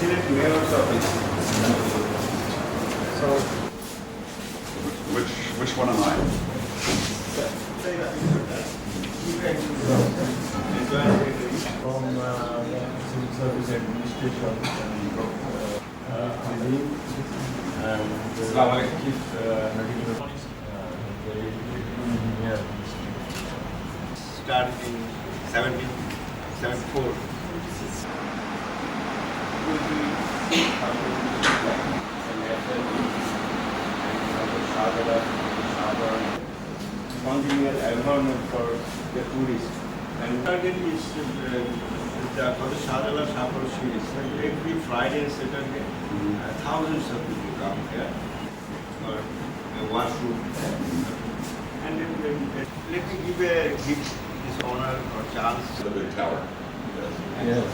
Senate Mayor's Office. So, Which one am I? from Civil Service Administration and Chief Medical Engineer. Started in 1774. Continual environment for the tourists. And target is the Shahjala Shahpur series. Every Friday and Saturday, thousands of people come here for a washroom. And let me give a gift, this honor or chance. The big tower. Yes.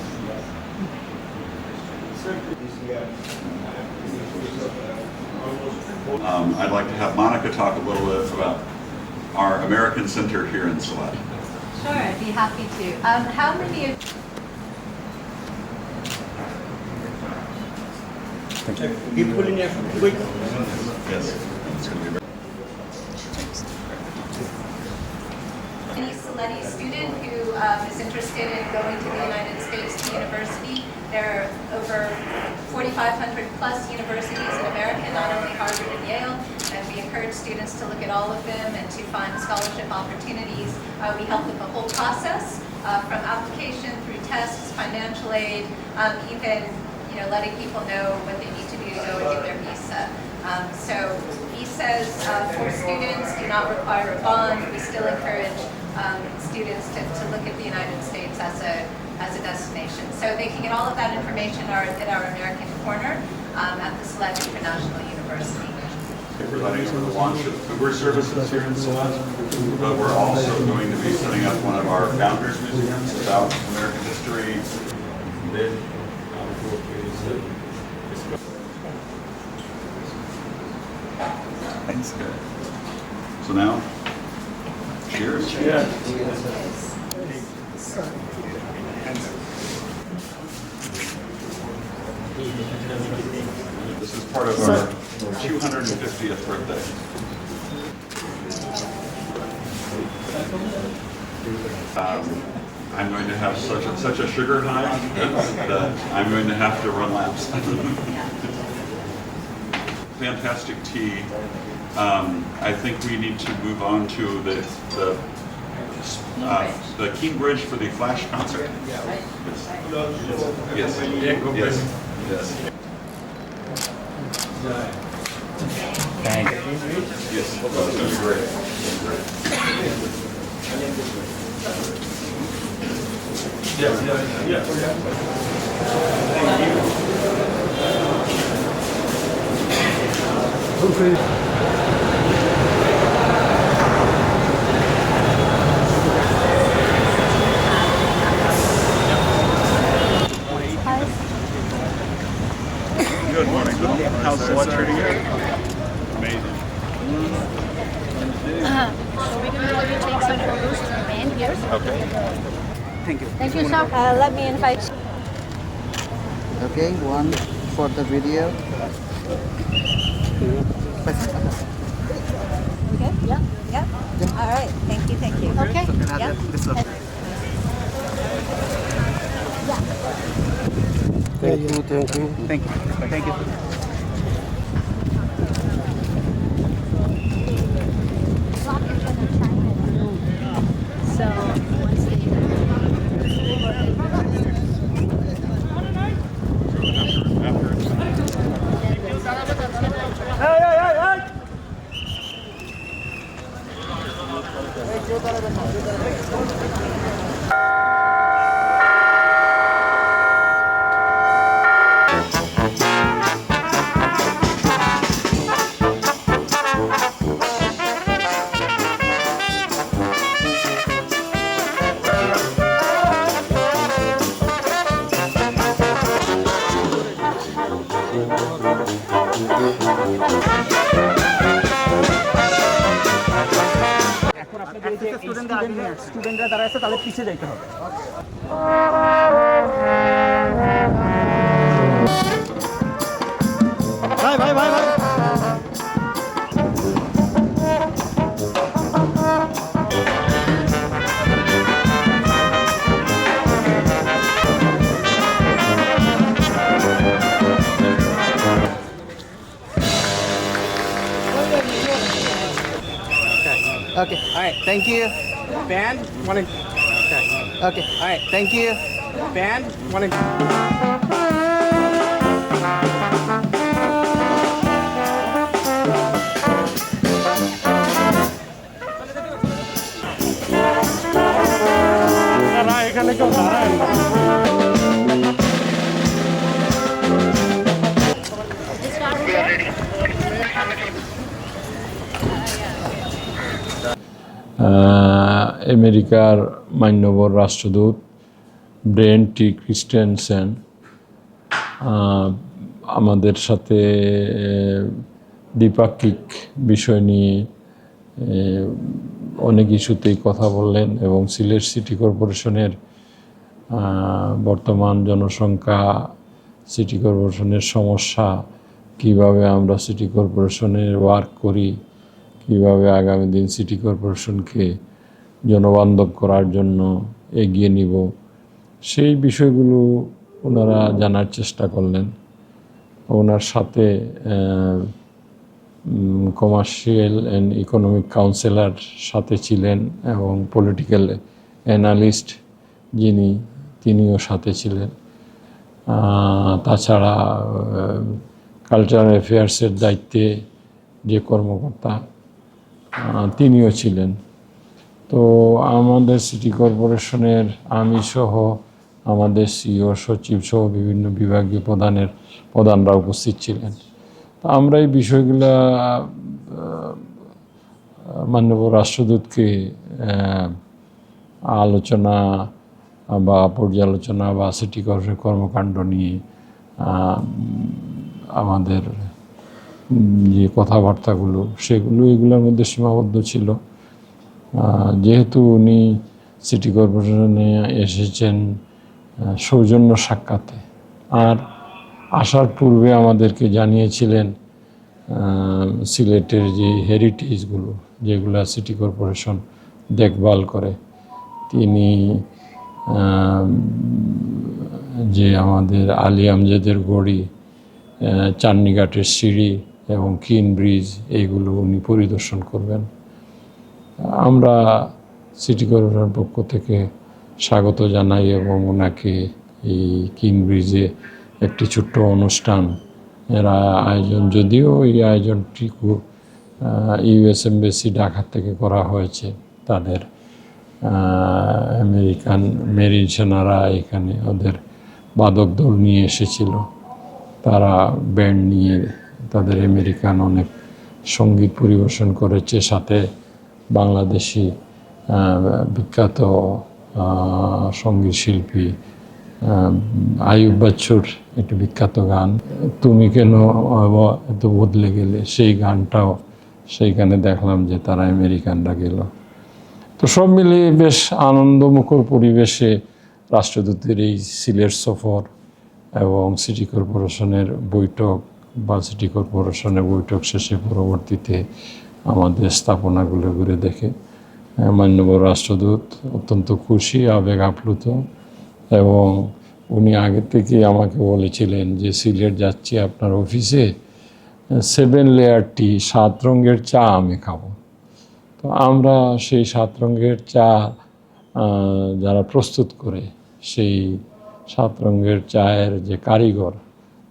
Sir, this year, almost I'd like to have Monica talk a little bit about our American Center here in Salat. Sure, I'd be happy to. How many of keep pulling it quick. Yes. It's going to be very any Saleti student who is interested in going to the United States to university? There are over 4,500 plus universities in America, not only Harvard and Yale, and we encourage students to look at all of them and to find scholarship opportunities. We help with the whole process, from application through tests, financial aid, even letting people know what they need to do to go and get their visa. So visas for students do not require a bond. We still encourage students to look at the United States as a destination. So they can get all of that information at our American Corner at the Salat International University. We're presiding over the launch of Uber services here in Salat, but we're also going to be setting up one of our founders museums about American history. Thanks. So now, cheers. This is part of our 250th birthday. I'm going to have such a sugar high that I'm going to have to run laps. Fantastic tea. I think we need to move on to the Keene Bridge for the Flash concert. Yes. Yes. Yes. Thank you. Yes. That's going to be great. Good morning. How's Salat treating you? Amazing. So we're going to let you take some photos to the band here. Okay. Thank you. Thank you, sir. Let me invite you. Okay, one for the video. Okay? Yeah. Yeah. All right. Thank you. Thank you. Okay. Yeah. Thank you. Thank you. Thank you. Thank you. So once they এখন আপনাদের যে স্টুডেন্টরা যারা আছে তাদের পিছিয়ে যাইতে হবে। Okay, all right, thank you. Band, wanna... Okay, all right, thank you. Band, wanna... এখানে কেউ দাঁড়ায় না। আমেরিকার মান্যবর রাষ্ট্রদূত ব্রেন্ট টি ক্রিস্টেনসেন আমাদের সাথে দ্বিপাক্ষিক বিষয় নিয়ে অনেক ইস্যুতেই কথা বললেন এবং সিলেট সিটি কর্পোরেশনের বর্তমান জনসংখ্যা, সিটি কর্পোরেশনের সমস্যা, কিভাবে আমরা সিটি কর্পোরেশনের ওয়ার্ক করি, কিভাবে আগামী দিন সিটি কর্পোরেশনকে জনবান্ধব করার জন্য এগিয়ে নিব, সেই বিষয়গুলো ওনারা জানার চেষ্টা করলেন। ওনার সাথে কমার্শিয়াল অ্যান্ড ইকোনমিক কাউন্সিলর সাথে ছিলেন এবং পলিটিক্যাল অ্যানালিস্ট তিনিও সাথে ছিলেন। তাছাড়া কালচারাল অ্যাফেয়ার্সের দায়িত্বে যে কর্মকর্তা তিনিও ছিলেন। তো আমাদের সিটি কর্পোরেশনের আমি সহ আমাদের সিইও, সচিব সহ বিভিন্ন বিভাগীয় প্রধানরা উপস্থিত ছিলেন। তো আমরা এই বিষয়গুলো মাননীয় রাষ্ট্রদূতকে আলোচনা বা পর্যালোচনা বা সিটি কর্পোরেশনের কর্মকাণ্ড নিয়ে আমাদের যে কথাবার্তাগুলো এগুলোর মধ্যে সীমাবদ্ধ ছিল। যেহেতু উনি সিটি কর্পোরেশনে এসেছেন সৌজন্য সাক্ষাতে, আর আসার পূর্বে আমাদেরকে জানিয়েছিলেন সিলেটের যে হেরিটেজগুলো যেগুলো সিটি কর্পোরেশন দেখভাল করে, তিনি যে আমাদের আলী আমজাদের গড়ি, চান্নিঘাটের সিঁড়ি এবং কিন ব্রিজ, এইগুলো উনি পরিদর্শন করবেন। আমরা সিটি কর্পোরেশনের পক্ষ থেকে স্বাগত জানাই এবং ওনাকে এই কিন ব্রিজে একটি ছোট্ট অনুষ্ঠান আয়োজন, যদিও এই আয়োজনটি ইউএস এমবেসি ঢাকা থেকে করা হয়েছে, তাদের আমেরিকান মেরিন সেনারা এখানে ওদের বাদক দল নিয়ে এসেছিল, তারা ব্যান্ড নিয়ে তাদের আমেরিকান অনেক সঙ্গীত পরিবেশন করেছে, সাথে বাংলাদেশি বিখ্যাত সঙ্গীত শিল্পী আয়ুব বাচ্চুর একটি বিখ্যাত গান তুমি কেন এত বদলে গেলে, সেই গানটাও সেইখানে দেখলাম যে তারা আমেরিকানরা গেল। তো সব মিলিয়ে বেশ আনন্দমুখর পরিবেশে রাষ্ট্রদূতের এই সিলেট সফর এবং সিটি কর্পোরেশনের বৈঠক বা সিটি কর্পোরেশনের বৈঠক শেষে পরবর্তীতে আমাদের স্থাপনাগুলো ঘুরে দেখে মাননীয় রাষ্ট্রদূত অত্যন্ত খুশি, আবেগ আপ্লুত, এবং উনি আগে থেকে আমাকে বলেছিলেন যে সিলেট যাচ্ছি আপনার অফিসে 7 লেয়ার টি, 7 রঙের চা আমি খাবো। তো আমরা সেই 7 রঙের চা যারা প্রস্তুত করে, সেই 7 রঙের চায়ের যে কারিগর,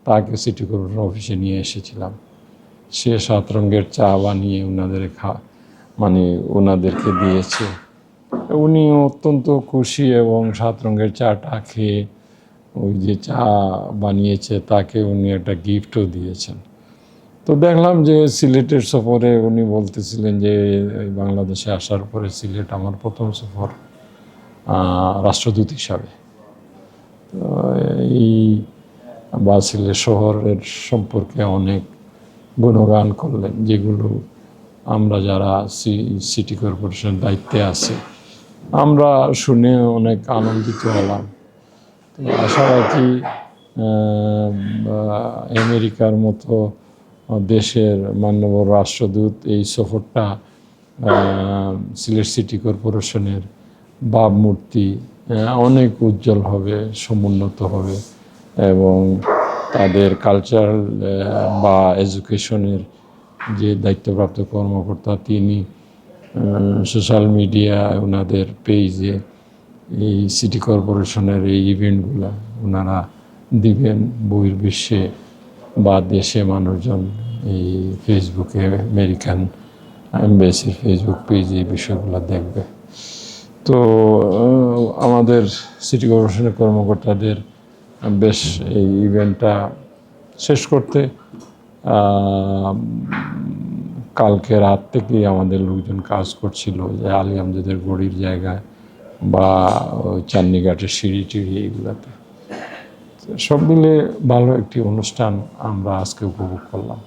তাকে সিটি কর্পোরেশন অফিসে নিয়ে এসেছিলাম। সে 7 রঙের চা বানিয়ে ওনাদেরকে দিয়েছে। উনি অত্যন্ত খুশি এবং 7 রঙের চাটা খেয়ে ওই যে চা বানিয়েছে তাকে উনি একটা গিফটও দিয়েছেন। তো দেখলাম যে সিলেটের সফরে উনি বলতেছিলেন যে বাংলাদেশে আসার পরে সিলেট আমার প্রথম সফর রাষ্ট্রদূত হিসাবে। তো এই বা সিলেট শহরের সম্পর্কে অনেক গুণগান করলেন, যেগুলো আমরা যারা সিটি কর্পোরেশনের দায়িত্বে আছি আমরা শুনে অনেক আনন্দিত হলাম। তো আশা রাখি আমেরিকার মতো দেশের মাননীয় রাষ্ট্রদূত এই সফরটা সিলেট সিটি কর্পোরেশনের ভাবমূর্তি অনেক উজ্জ্বল হবে, সমুন্নত হবে, এবং তাদের কালচারাল বা এডুকেশনের যে দায়িত্বপ্রাপ্ত কর্মকর্তা তিনি সোশ্যাল মিডিয়ায় ওনাদের পেজে এই সিটি কর্পোরেশনের এই ইভেন্টগুলো ওনারা দিবেন বহির্বিশ্বে বা দেশে মানুষজন এই ফেসবুকে আমেরিকান এমবেসির ফেসবুক পেজে এই বিষয়গুলো দেখবে। তো আমাদের সিটি কর্পোরেশনের কর্মকর্তাদের বেশ এই ইভেন্টটা শেষ করতে কালকে রাত থেকেই আমাদের লোকজন কাজ করছিল যে আলী আমজাদের গড়ির জায়গায় বা ওই চান্নিঘাটের সিঁড়ি টিড়ি এইগুলোতে। সব মিলে ভালো একটি অনুষ্ঠান আমরা আজকে উপভোগ করলাম।